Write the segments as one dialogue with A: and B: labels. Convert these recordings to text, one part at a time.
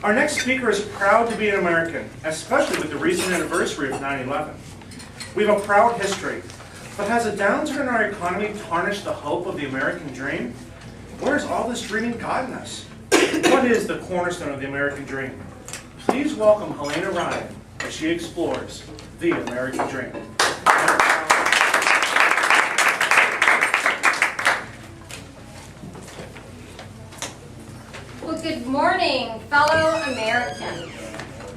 A: Our next speaker is proud to be an American, especially with the recent anniversary of 9/11. We have a proud history, but has a downturn in our economy tarnished the hope of the American dream? Where's all this dreaming gotten us? What is the cornerstone of the American dream? Please welcome Helena as she explores the American dream.
B: Well, good morning, fellow Americans.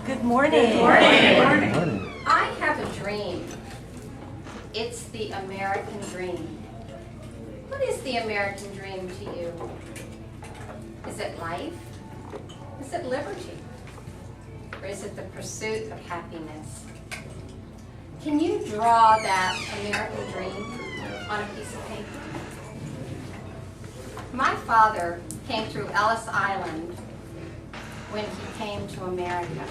C: Good morning.
B: Good morning.
C: Good morning.
B: I have a dream. It's the American dream. What is the American dream to you? Is it life? Is it liberty? Or is it the pursuit of happiness? Can you draw that American dream on a piece of paper? My father came through Ellis Island when he came to America.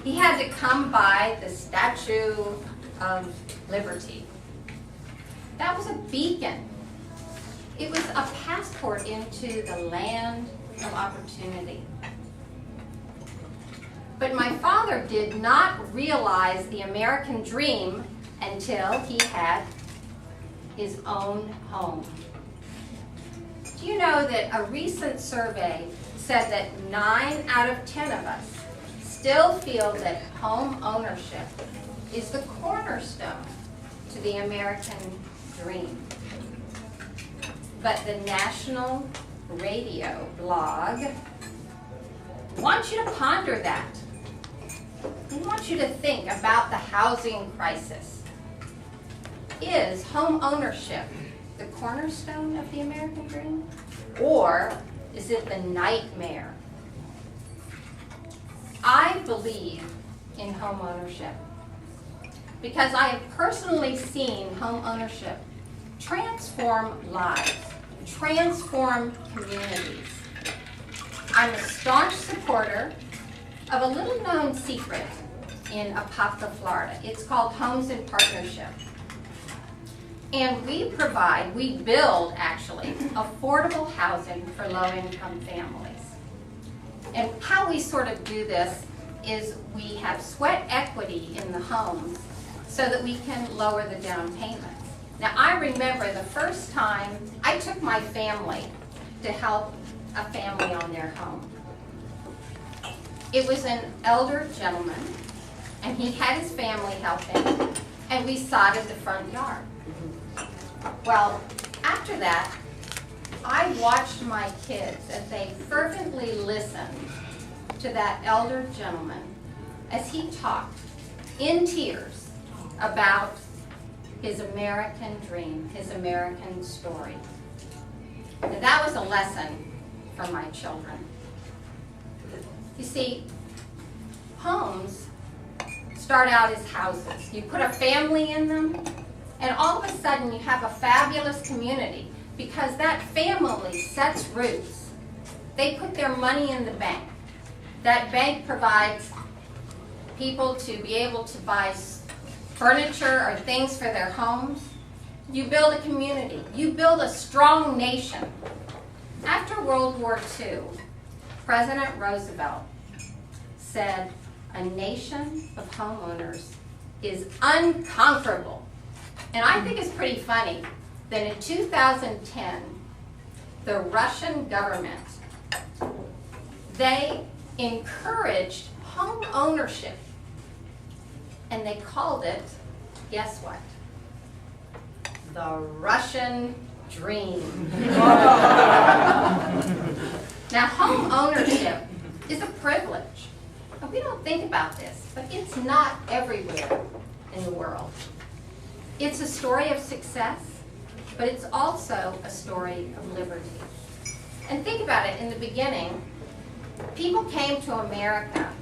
B: He had to come by the Statue of Liberty. That was a beacon. It was a passport into the land of opportunity. But my father did not realize the American dream until he had his own home. Do you know that a recent survey said that 9 out of 10 of us still feel that home ownership is the cornerstone to the American dream? But the National Radio blog wants you to ponder that. They want you to think about the housing crisis. Is home ownership the cornerstone of the American dream? Or is it the nightmare? I believe in home ownership because I have personally seen home ownership transform lives, transform communities. I'm a staunch supporter of a little known secret in Apopka, Florida. It's called Homes in Partnership. And we build actually, affordable housing for low-income families. And how we sort of do this is we have sweat equity in the homes so that we can lower the down payments. Now, I remember the first time I took my family to help a family on their home. It was an elder gentleman, and he had his family help him, and we sodded the front yard. Well, after that, I watched my kids as they fervently listened to that elder gentleman as he talked in tears about his American dream, his American story. And that was a lesson for my children. You see, homes start out as houses. You put a family in them, and all of a sudden you have a fabulous community because that family sets roots. They put their money in the bank. That bank provides people to be able to buy furniture or things for their homes. You build a community. You build a strong nation. After World War II, President Roosevelt said, "A nation of homeowners is unconquerable." And I think it's pretty funny that in 2010, the Russian government, they encouraged home ownership. And they called it, guess what? The Russian dream. Now, home ownership is a privilege. And we don't think about this, but it's not everywhere in the world. It's a story of success, but it's also a story of liberty. And think about it, in the beginning, people came to America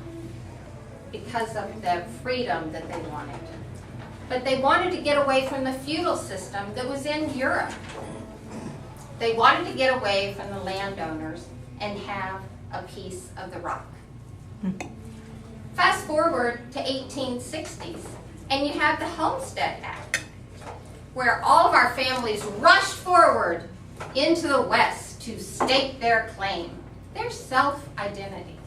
B: because of the freedom that they wanted. But they wanted to get away from the feudal system that was in Europe. They wanted to get away from the landowners and have a piece of the rock. Fast forward to 1860s, and you have the Homestead Act, where all of our families rushed forward into the West to stake their claim, their self-identity.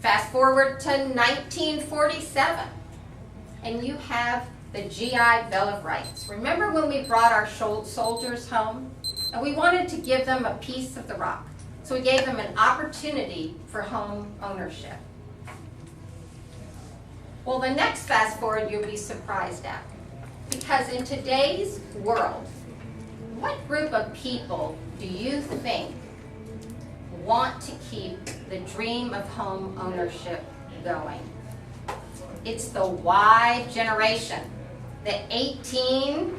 B: Fast forward to 1947, and you have the GI Bill of Rights. Remember when we brought our soldiers home? And we wanted to give them a piece of the rock. So we gave them an opportunity for home ownership. Well, the next fast forward you'll be surprised at. Because in today's world, what group of people do you think want to keep the dream of home ownership going? It's the Y generation, the 18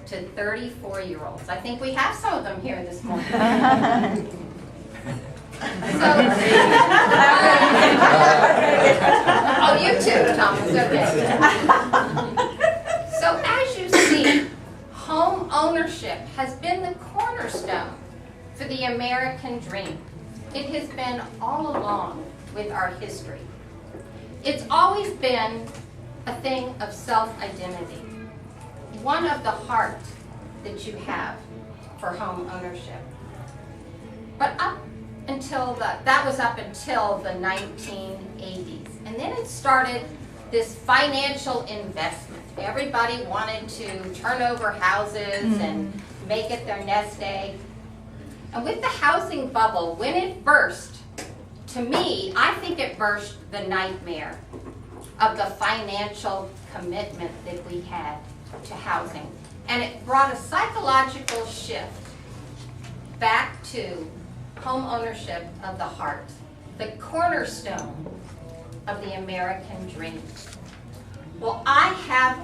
B: to 34-year-olds. I think we have some of them here this morning. Oh, you too, Thomas, okay. So as you see, home ownership has been the cornerstone for the American dream. It has been all along with our history. It's always been a thing of self-identity, one of the heart that you have for home ownership. But that was up until the 1980s. And then it started this financial investment. Everybody wanted to turn over houses and make it their nest egg. And with the housing bubble, when it burst, to me, I think it burst the nightmare of the financial commitment that we had to housing. And it brought a psychological shift back to home ownership of the heart, the cornerstone of the American dream. Well, I have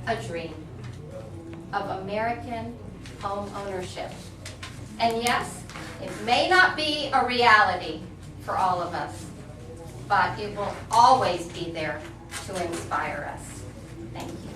B: a dream of American home ownership. And yes, it may not be a reality for all of us, but it will always be there to inspire us. Thank you.